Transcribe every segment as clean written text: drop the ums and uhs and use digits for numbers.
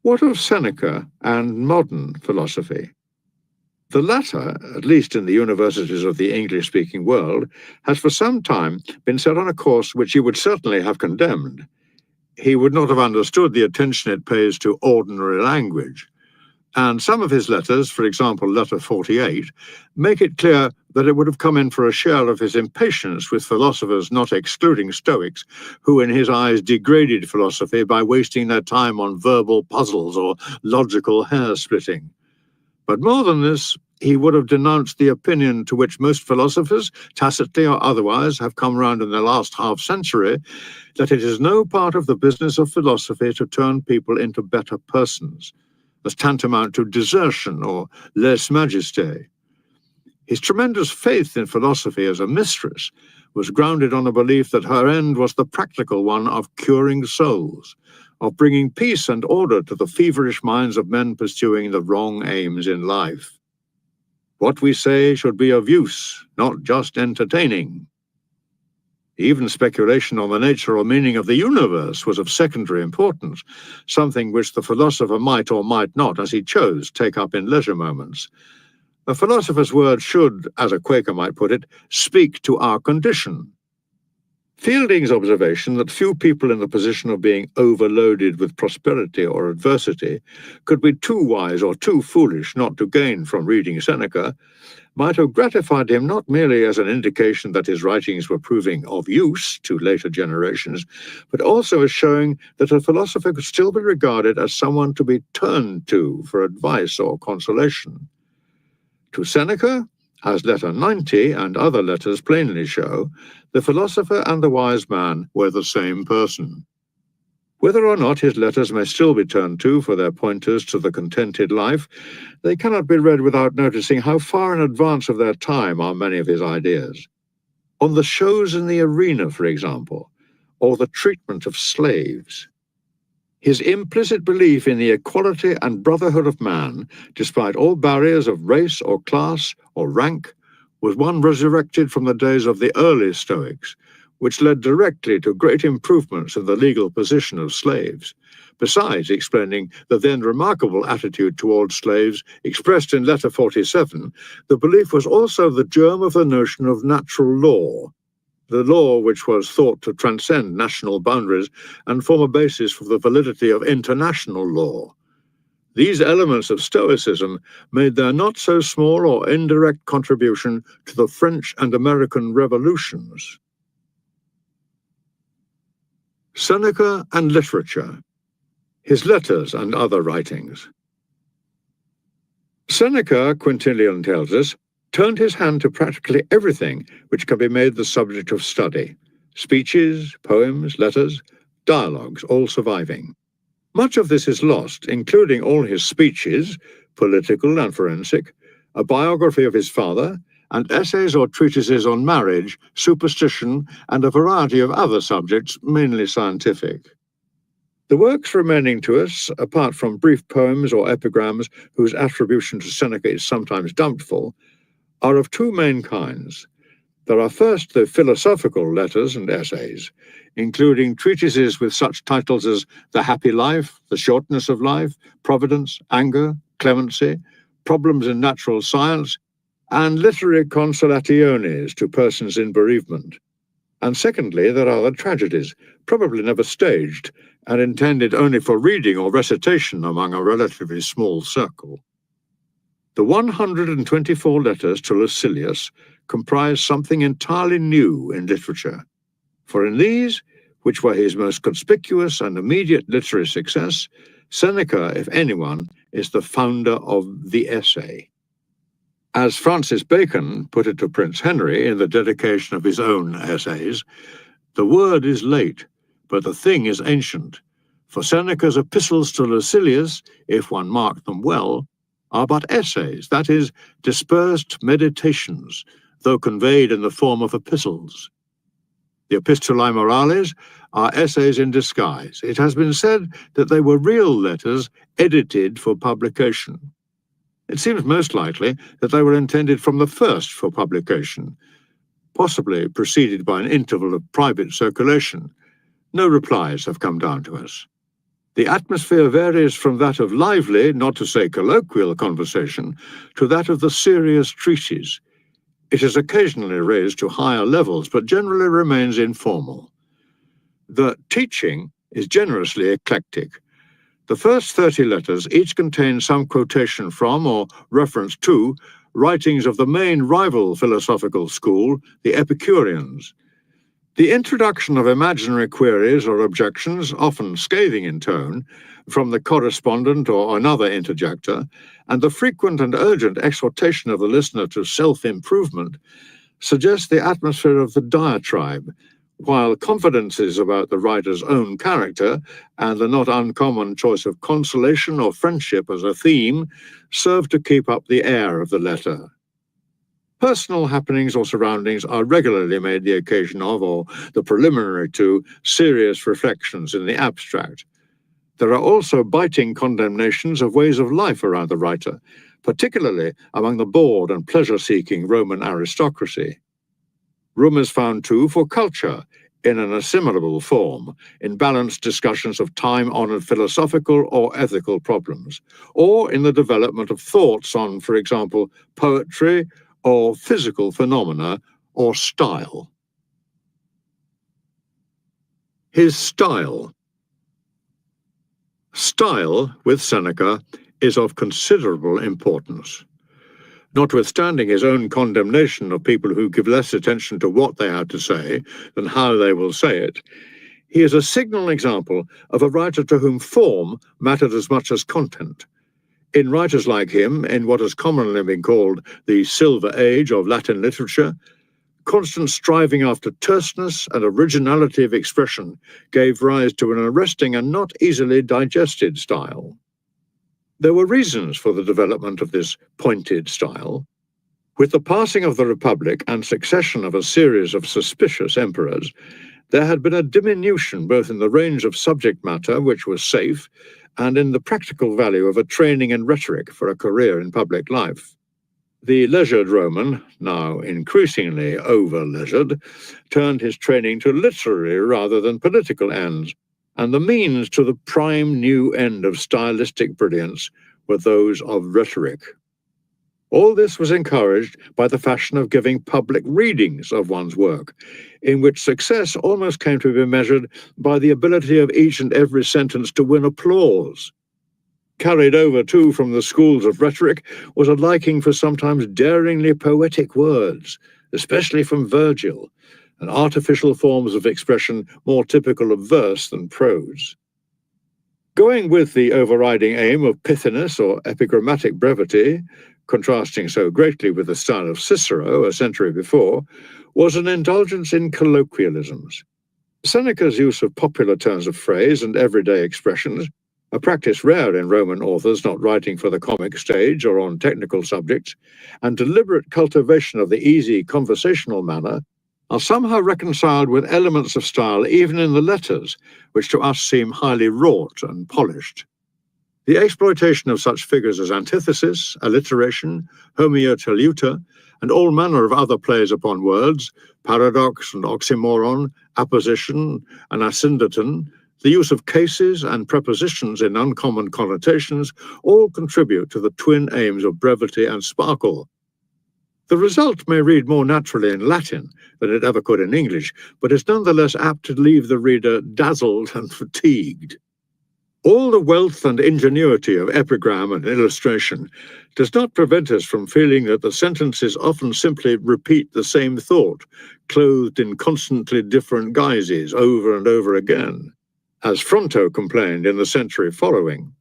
What of Seneca and modern philosophy? The latter, at least in the universities of the English-speaking world, has for some time been set on a course which he would certainly have condemned. He would not have understood the attention it pays to ordinary language. And some of his letters, for example, letter 48, make it clear that it would have come in for a share of his impatience with philosophers, not excluding Stoics, who in his eyes degraded philosophy by wasting their time on verbal puzzles or logical hair-splitting. But more than this, he would have denounced the opinion to which most philosophers, tacitly or otherwise, have come round in the last half-century, that it is no part of the business of philosophy to turn people into better persons, as tantamount to desertion or lèse majesté. His tremendous faith in philosophy as a mistress was grounded on a belief that her end was the practical one of curing souls, of bringing peace and order to the feverish minds of men pursuing the wrong aims in life. What we say should be of use, not just entertaining. Even speculation on the nature or meaning of the universe was of secondary importance, something which the philosopher might or might not, as he chose, take up in leisure moments. A philosopher's word should, as a Quaker might put it, speak to our condition. Fielding's observation that few people in the position of being overloaded with prosperity or adversity could be too wise or too foolish not to gain from reading Seneca might have gratified him not merely as an indication that his writings were proving of use to later generations, but also as showing that a philosopher could still be regarded as someone to be turned to for advice or consolation. To Seneca, as letter 90 and other letters plainly show, the philosopher and the wise man were the same person. Whether or not his letters may still be turned to for their pointers to the contented life, they cannot be read without noticing how far in advance of their time are many of his ideas. On the shows in the arena, for example, or the treatment of slaves. His implicit belief in the equality and brotherhood of man, despite all barriers of race or class or rank, was one resurrected from the days of the early Stoics, which led directly to great improvements in the legal position of slaves, besides explaining the then remarkable attitude towards slaves expressed in letter 47. The belief was also the germ of the notion of natural law, the law which was thought to transcend national boundaries and form a basis for the validity of international law. These elements of Stoicism made their not so small or indirect contribution to the French and American revolutions. Seneca and literature, his letters and other writings. Seneca, Quintilian tells us, turned his hand to practically everything which can be made the subject of study: speeches, poems, letters, dialogues, all surviving. Much of this is lost, including all his speeches, political and forensic, a biography of his father, and essays or treatises on marriage, superstition, and a variety of other subjects, mainly scientific. The works remaining to us, apart from brief poems or epigrams whose attribution to Seneca is sometimes doubtful, are of two main kinds. There are first the philosophical letters and essays, including treatises with such titles as The Happy Life, The Shortness of Life, Providence, Anger, Clemency, Problems in Natural Science, and literary consolationes to persons in bereavement. And secondly, there are the tragedies, probably never staged, and intended only for reading or recitation among a relatively small circle. The 124 letters to Lucilius comprise something entirely new in literature, for in these, which were his most conspicuous and immediate literary success, Seneca, if anyone, is the founder of the essay. As Francis Bacon put it to Prince Henry in the dedication of his own essays, the word is late, but the thing is ancient, for Seneca's epistles to Lucilius, if one mark them well, are but essays, that is, dispersed meditations, though conveyed in the form of epistles. The Epistulae Morales are essays in disguise. It has been said that they were real letters edited for publication. It seems most likely that they were intended from the first for publication, possibly preceded by an interval of private circulation. No replies have come down to us. The atmosphere varies from that of lively, not to say colloquial, conversation to that of the serious treatise. It is occasionally raised to higher levels, but generally remains informal. The teaching is generously eclectic. The first 30 letters each contain some quotation from or reference to writings of the main rival philosophical school, the Epicureans. The introduction of imaginary queries or objections, often scathing in tone, from the correspondent or another interjector, and the frequent and urgent exhortation of the listener to self-improvement suggest the atmosphere of the diatribe, while confidences about the writer's own character and the not uncommon choice of consolation or friendship as a theme serve to keep up the air of the letter. Personal happenings or surroundings are regularly made the occasion of, or the preliminary to, serious reflections in the abstract. There are also biting condemnations of ways of life around the writer, particularly among the bored and pleasure-seeking Roman aristocracy. Room is found, too, for culture, in an assimilable form, in balanced discussions of time-honored philosophical or ethical problems, or in the development of thoughts on, for example, poetry, or physical phenomena, or style. His style. Style, with Seneca, is of considerable importance. Notwithstanding his own condemnation of people who give less attention to what they have to say than how they will say it, he is a signal example of a writer to whom form mattered as much as content. In writers like him, in what has commonly been called the Silver Age of Latin literature, constant striving after terseness and originality of expression gave rise to an arresting and not easily digested style. There were reasons for the development of this pointed style. With the passing of the Republic and succession of a series of suspicious emperors, there had been a diminution both in the range of subject matter, which was safe, and in the practical value of a training in rhetoric for a career in public life. The leisured Roman, now increasingly over-leisured, turned his training to literary rather than political ends, and the means to the prime new end of stylistic brilliance were those of rhetoric. All this was encouraged by the fashion of giving public readings of one's work, in which success almost came to be measured by the ability of each and every sentence to win applause. Carried over, too, from the schools of rhetoric was a liking for sometimes daringly poetic words, especially from Virgil, and artificial forms of expression more typical of verse than prose. Going with the overriding aim of pithiness or epigrammatic brevity, contrasting so greatly with the style of Cicero a century before, was an indulgence in colloquialisms. Seneca's use of popular turns of phrase and everyday expressions, a practice rare in Roman authors not writing for the comic stage or on technical subjects, and deliberate cultivation of the easy conversational manner, are somehow reconciled with elements of style even in the letters, which to us seem highly wrought and polished. The exploitation of such figures as antithesis, alliteration, homoiotoluta, and all manner of other plays upon words, paradox and oxymoron, apposition and asyndeton, the use of cases and prepositions in uncommon connotations, all contribute to the twin aims of brevity and sparkle. The result may read more naturally in Latin than it ever could in English, but is nonetheless apt to leave the reader dazzled and fatigued. All the wealth and ingenuity of epigram and illustration does not prevent us from feeling that the sentences often simply repeat the same thought, clothed in constantly different guises over and over again, as Fronto complained in the century following.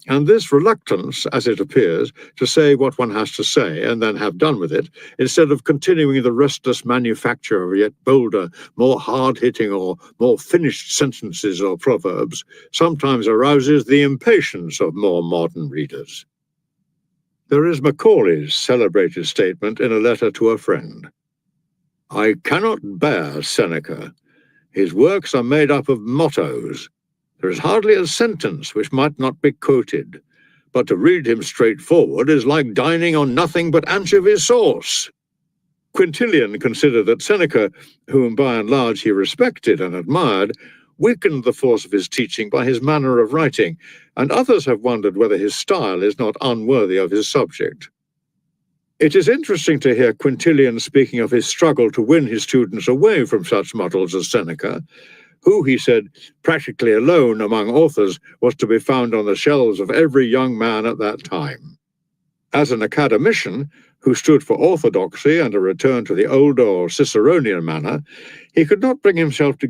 And this reluctance, as it appears, to say what one has to say and then have done with it, instead of continuing the restless manufacture of yet bolder, more hard-hitting or more finished sentences or proverbs, sometimes arouses the impatience of more modern readers. There is Macaulay's celebrated statement in a letter to a friend. "I cannot bear Seneca. His works are made up of mottos. There is hardly a sentence which might not be quoted, but to read him straightforward is like dining on nothing but anchovy sauce." Quintilian considered that Seneca, whom by and large he respected and admired, weakened the force of his teaching by his manner of writing, and others have wondered whether his style is not unworthy of his subject. It is interesting to hear Quintilian speaking of his struggle to win his students away from such models as Seneca, who, he said, practically alone among authors, was to be found on the shelves of every young man at that time. As an academician, who stood for orthodoxy and a return to the older or Ciceronian manner, he could not bring himself to